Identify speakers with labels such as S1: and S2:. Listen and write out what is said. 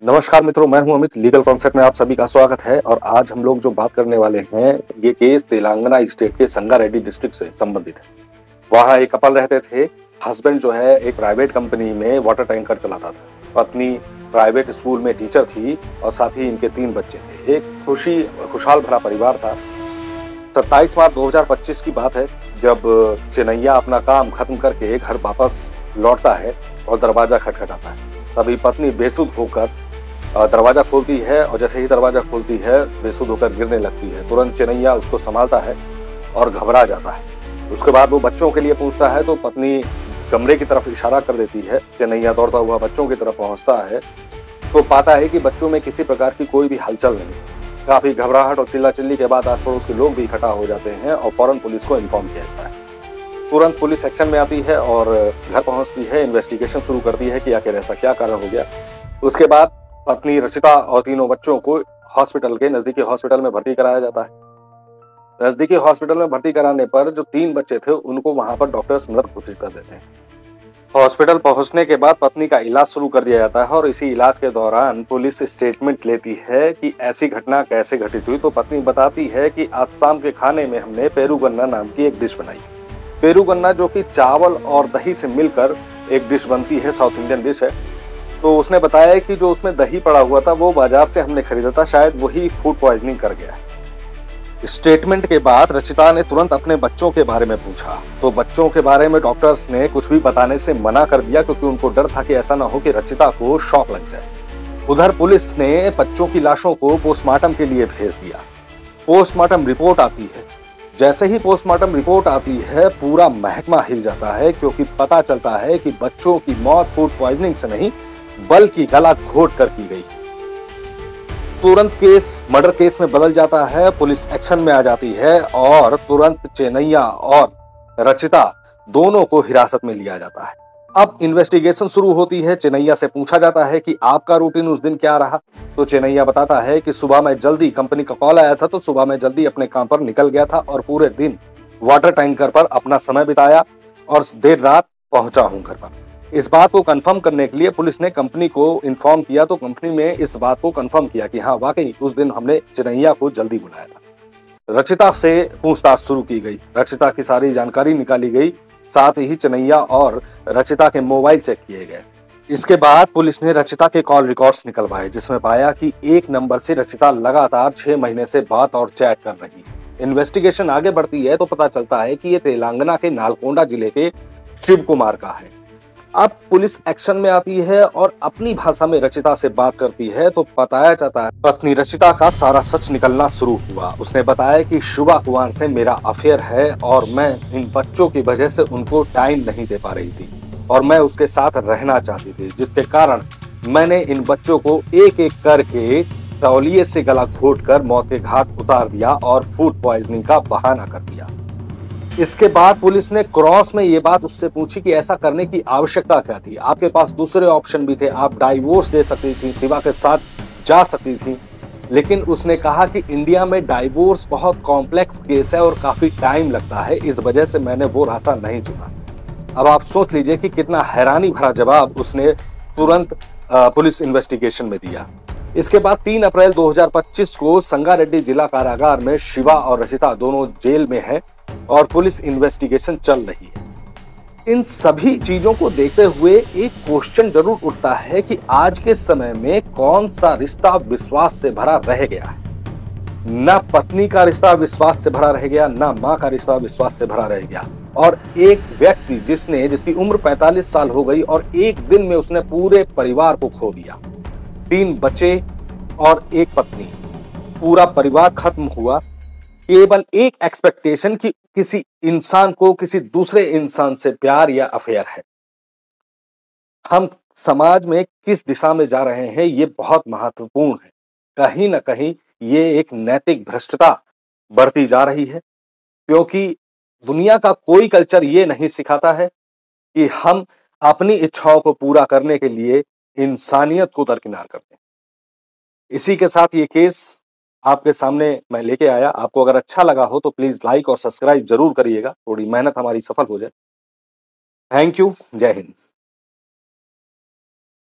S1: नमस्कार मित्रों, मैं हूं अमित। लीगल कॉन्सेप्ट में आप सभी का स्वागत है। और आज हम लोग जो बात करने वाले हैं, ये केस तेलंगाना स्टेट के संगारेड्डी डिस्ट्रिक्ट से संबंधित है। वहां एक कपल रहते थे। हस्बैंड जो है एक प्राइवेट कंपनी में वाटर टैंकर चलाता था। पत्नी प्राइवेट स्कूल में टीचर थी और साथ ही इनके 3 बच्चे थे। एक खुशहाल भरा परिवार था। 27 मार्च 2025 की बात है, जब चेनैया अपना काम खत्म करके घर वापस लौटता है और दरवाजा खटखटाता है। तभी पत्नी बेसुध होकर दरवाजा खोलती है और जैसे ही दरवाजा खोलती है, बेसुध होकर गिरने लगती है। तुरंत चेनैया उसको संभालता है और घबरा जाता है। उसके बाद वो बच्चों के लिए पूछता है तो पत्नी कमरे की तरफ इशारा कर देती है। चेनैया दौड़ता हुआ बच्चों की तरफ पहुंचता है तो पाता है कि बच्चों में किसी प्रकार की कोई भी हलचल नहीं। काफी घबराहट और चिल्ला-चिल्ली के बाद आस पड़ोस के लोग भी इकट्ठा हो जाते हैं और फौरन पुलिस को इन्फॉर्म किया जाता है। तुरंत पुलिस एक्शन में आती है और घर पहुंचती है, इन्वेस्टिगेशन शुरू करती है कि आखिर ऐसा क्या कारण हो गया। उसके बाद पत्नी रचिता और तीनों बच्चों को नजदीकी हॉस्पिटल में भर्ती कराया जाता है। नजदीकी हॉस्पिटल में भर्ती कराने पर जो 3 बच्चे थे उनको वहां पर डॉक्टर्स मृत घोषित कर देते हैं। हॉस्पिटल पहुंचने के बाद पत्नी का इलाज शुरू कर दिया जाता है और इसी इलाज के दौरान पुलिस स्टेटमेंट लेती है कि ऐसी घटना कैसे घटित हुई। तो पत्नी बताती है कि आज शाम के खाने में हमने पेरू गन्ना नाम की एक डिश बनाई। पेरू गन्ना जो कि चावल और दही से मिलकर एक डिश बनती है, साउथ इंडियन डिश है। तो उसने बताया कि जो उसमें दही पड़ा हुआ था वो बाजार से हमने खरीदा था, शायद वही फूड पॉइजनिंग कर गया है। स्टेटमेंट के बाद रचिता ने तुरंत अपने बच्चों के बारे में पूछा तो बच्चों के बारे में डॉक्टर्स ने कुछ भी बताने से मना कर दिया, क्योंकि उनको डर था कि ऐसा ना हो कि रचिता को शॉक लग जाए। उधर पुलिस ने बच्चों की लाशों को पोस्टमार्टम के लिए भेज दिया। पोस्टमार्टम रिपोर्ट आती है। जैसे ही पोस्टमार्टम रिपोर्ट आती है, पूरा महकमा हिल जाता है, क्योंकि पता चलता है कि बच्चों की मौत फूड पॉइजनिंग से नहीं बल्कि गला घोट कर की गई। तुरंत केस मर्डर केस में बदल जाता है। पुलिस एक्शन में आ जाती है और तुरंत चेनैया और रचिता दोनों को हिरासत में लिया जाता है। अब इन्वेस्टिगेशन शुरू होती है। चेनैया से पूछा जाता है कि आपका रूटीन उस दिन क्या रहा। तो चेनैया बताता है कि सुबह मैं जल्दी, कंपनी का कॉल आया था तो सुबह मैं जल्दी अपने काम पर निकल गया था और पूरे दिन वाटर टैंकर पर अपना समय बिताया और देर रात पहुंचा हूं घर पर। इस बात को कंफर्म करने के लिए पुलिस ने कंपनी को इन्फॉर्म किया तो कंपनी में इस बात को कंफर्म किया कि हाँ, वाकई उस दिन हमने चेनैया को जल्दी बुलाया था। रचिता से पूछताछ शुरू की गई। रचिता की सारी जानकारी निकाली गई। साथ ही चेनैया और रचिता के मोबाइल चेक किए गए। इसके बाद पुलिस ने रचिता के कॉल रिकॉर्ड्स निकलवाए, जिसमें पाया कि एक नंबर से रचिता लगातार 6 महीने से बात और चैट कर रही है। इन्वेस्टिगेशन आगे बढ़ती है तो पता चलता है कि ये तेलंगाना के नालकोंडा जिले के शिव कुमार का है। अब पुलिस एक्शन में आती है और अपनी भाषा में रचिता से बात करती है तो बताया जाता है पत्नी रचिता का सारा सच निकलना शुरू हुआ। उसने बताया कि शुभा कुमार से मेरा अफेयर है और मैं इन बच्चों की वजह से उनको टाइम नहीं दे पा रही थी और मैं उसके साथ रहना चाहती थी, जिसके कारण मैंने इन बच्चों को एक एक करके तौलिए से गला घोट कर मौत के घाट उतार दिया और फूड पॉइजनिंग का बहाना कर दिया। इसके बाद पुलिस ने क्रॉस में ये बात उससे पूछी कि ऐसा करने की आवश्यकता क्या थी। आपके पास दूसरे ऑप्शन भी थे, आप डाइवोर्स दे सकती थी, शिवा के साथ जा सकती थी। लेकिन उसने कहा कि इंडिया में डाइवोर्स बहुत कॉम्प्लेक्स केस है और काफी टाइम लगता है, इस वजह से मैंने वो रास्ता नहीं चुना। अब आप सोच लीजिए कि कितना हैरानी भरा जवाब उसने तुरंत पुलिस इन्वेस्टिगेशन में दिया। इसके बाद 3 अप्रैल 2025 को संगारेड्डी जिला कारागार में शिवा और रचिता दोनों जेल में हैं और पुलिस इन्वेस्टिगेशन चल रही है। इन सभी चीजों को देखते हुए एक क्वेश्चन जरूर उठता है कि आज के समय में कौन सा रिश्ता विश्वास से भरा रह गया है। ना पत्नी का रिश्ता विश्वास से भरा रह गया, ना मां का रिश्ता विश्वास से भरा रह गया। और एक व्यक्ति जिसकी उम्र 45 साल हो गई और एक दिन में उसने पूरे परिवार को खो दिया। 3 बच्चे और एक पत्नी, पूरा परिवार खत्म हुआ केवल एक एक्सपेक्टेशन कि किसी इंसान को किसी दूसरे इंसान से प्यार या अफेयर है। हम समाज में किस दिशा में जा रहे हैं, ये बहुत महत्वपूर्ण है। कहीं ना कहीं ये एक नैतिक भ्रष्टता बढ़ती जा रही है, क्योंकि दुनिया का कोई कल्चर ये नहीं सिखाता है कि हम अपनी इच्छाओं को पूरा करने के लिए इंसानियत को दरकिनार कर दें। इसी के साथ ये केस आपके सामने मैं लेके आया। आपको अगर अच्छा लगा हो तो प्लीज लाइक और सब्सक्राइब जरूर करिएगा, थोड़ी मेहनत हमारी सफल हो जाए। Thank you. जय हिंद।